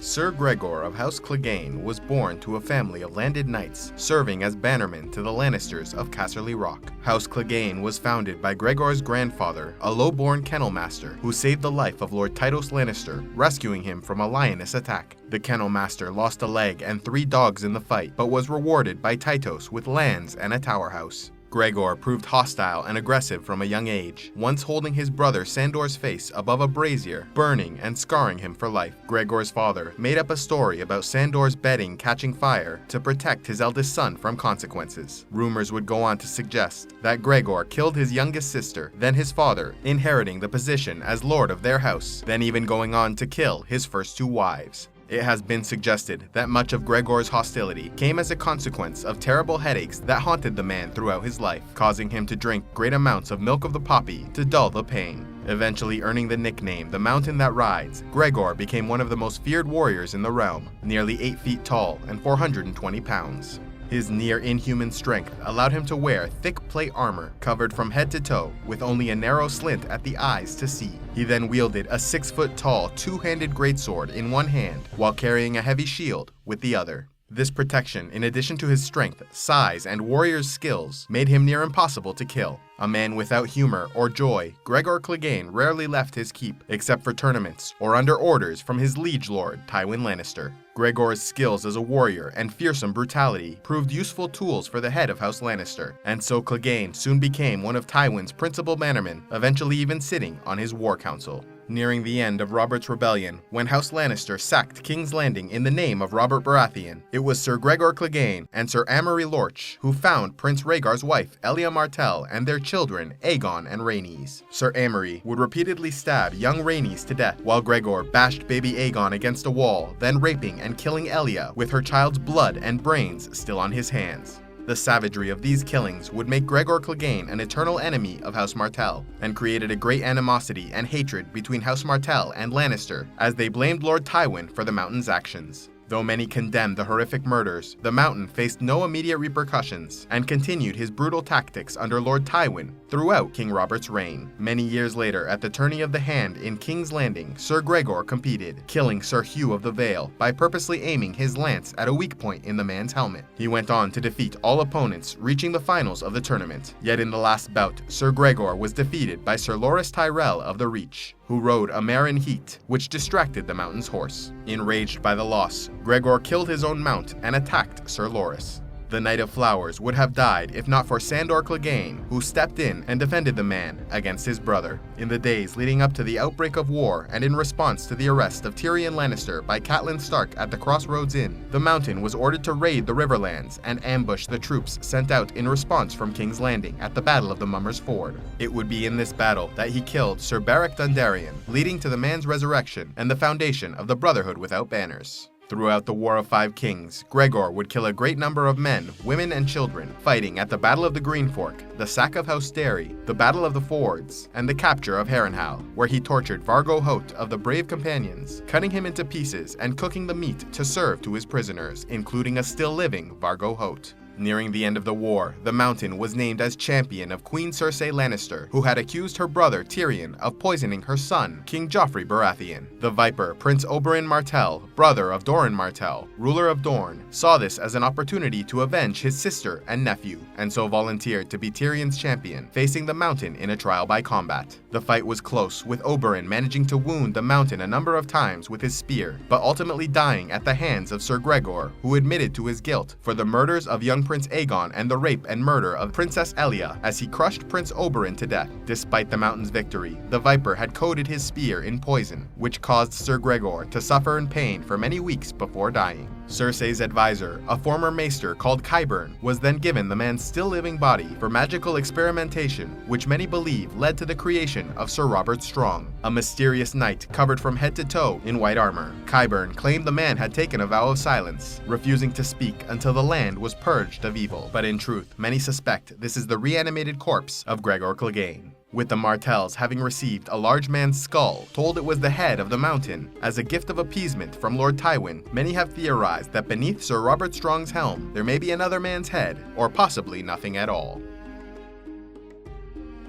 Sir Gregor of House Clegane was born to a family of landed knights, serving as bannermen to the Lannisters of Casterly Rock. House Clegane was founded by Gregor's grandfather, a low-born kennel master, who saved the life of Lord Tywin Lannister, rescuing him from a lioness attack. The kennel master lost a leg and 3 dogs in the fight, but was rewarded by Tytos with lands and a tower house. Gregor proved hostile and aggressive from a young age, once holding his brother Sandor's face above a brazier, burning and scarring him for life. Gregor's father made up a story about Sandor's bedding catching fire to protect his eldest son from consequences. Rumors would go on to suggest that Gregor killed his youngest sister, then his father, inheriting the position as lord of their house, then even going on to kill his first 2 wives. It has been suggested that much of Gregor's hostility came as a consequence of terrible headaches that haunted the man throughout his life, causing him to drink great amounts of milk of the poppy to dull the pain. Eventually earning the nickname the Mountain That Rides, Gregor became one of the most feared warriors in the realm, nearly 8 feet tall and 420 pounds. His near-inhuman strength allowed him to wear thick plate armor covered from head to toe with only a narrow slit at the eyes to see. He then wielded a 6-foot-tall, 2-handed greatsword in one hand while carrying a heavy shield with the other. This protection, in addition to his strength, size, and warrior's skills, made him near impossible to kill. A man without humor or joy, Gregor Clegane rarely left his keep, except for tournaments or under orders from his liege lord, Tywin Lannister. Gregor's skills as a warrior and fearsome brutality proved useful tools for the head of House Lannister, and so Clegane soon became one of Tywin's principal bannermen, eventually even sitting on his war council. Nearing the end of Robert's rebellion, when House Lannister sacked King's Landing in the name of Robert Baratheon, it was Sir Gregor Clegane and Sir Amory Lorch who found Prince Rhaegar's wife, Elia Martell, and their children, Aegon and Rhaenys. Sir Amory would repeatedly stab young Rhaenys to death, while Gregor bashed baby Aegon against a wall, then raping and killing Elia with her child's blood and brains still on his hands. The savagery of these killings would make Gregor Clegane an eternal enemy of House Martell, and created a great animosity and hatred between House Martell and Lannister, as they blamed Lord Tywin for the Mountain's actions. Though many condemned the horrific murders, the Mountain faced no immediate repercussions and continued his brutal tactics under Lord Tywin throughout King Robert's reign. Many years later, at the tourney of the hand in King's Landing, Sir Gregor competed, killing Sir Hugh of the Vale by purposely aiming his lance at a weak point in the man's helmet. He went on to defeat all opponents, reaching the finals of the tournament. Yet in the last bout, Sir Gregor was defeated by Sir Loras Tyrell of the Reach, who rode a mare in heat, which distracted the Mountain's horse. Enraged by the loss, Gregor killed his own mount and attacked Sir Loras. The Knight of Flowers would have died if not for Sandor Clegane, who stepped in and defended the man against his brother. In the days leading up to the outbreak of war and in response to the arrest of Tyrion Lannister by Catelyn Stark at the Crossroads Inn, the Mountain was ordered to raid the Riverlands and ambush the troops sent out in response from King's Landing at the Battle of the Mummers Ford. It would be in this battle that he killed Sir Beric Dondarrion, leading to the man's resurrection and the foundation of the Brotherhood Without Banners. Throughout the War of 5 Kings, Gregor would kill a great number of men, women, and children, fighting at the Battle of the Green Fork, the sack of House Derry, the Battle of the Fords, and the capture of Harrenhal, where he tortured Vargo Hoat of the Brave Companions, cutting him into pieces and cooking the meat to serve to his prisoners, including a still-living Vargo Hoat. Nearing the end of the war, the Mountain was named as champion of Queen Cersei Lannister, who had accused her brother Tyrion of poisoning her son, King Joffrey Baratheon. The Viper, Prince Oberyn Martell, brother of Doran Martell, ruler of Dorne, saw this as an opportunity to avenge his sister and nephew, and so volunteered to be Tyrion's champion, facing the Mountain in a trial by combat. The fight was close, with Oberyn managing to wound the Mountain a number of times with his spear, but ultimately dying at the hands of Sir Gregor, who admitted to his guilt for the murders of young Prince Aegon and the rape and murder of Princess Elia as he crushed Prince Oberyn to death. Despite the Mountain's victory, the Viper had coated his spear in poison, which caused Sir Gregor to suffer in pain for many weeks before dying. Cersei's advisor, a former maester called Qyburn, was then given the man's still-living body for magical experimentation, which many believe led to the creation of Sir Robert Strong, a mysterious knight covered from head to toe in white armor. Qyburn claimed the man had taken a vow of silence, refusing to speak until the land was purged of evil, but in truth, many suspect this is the reanimated corpse of Gregor Clegane. With the Martells having received a large man's skull, told it was the head of the Mountain, as a gift of appeasement from Lord Tywin, many have theorized that beneath Sir Robert Strong's helm, there may be another man's head, or possibly nothing at all.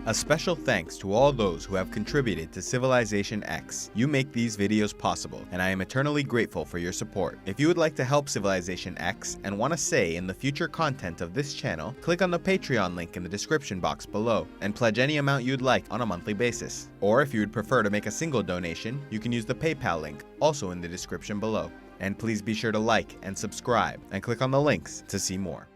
A special thanks to all those who have contributed to CivilizationEx. You make these videos possible, and I am eternally grateful for your support. If you would like to help CivilizationEx and want a say in the future content of this channel, click on the Patreon link in the description box below and pledge any amount you'd like on a monthly basis. Or if you would prefer to make a single donation, you can use the PayPal link, also in the description below. And please be sure to like and subscribe and click on the links to see more.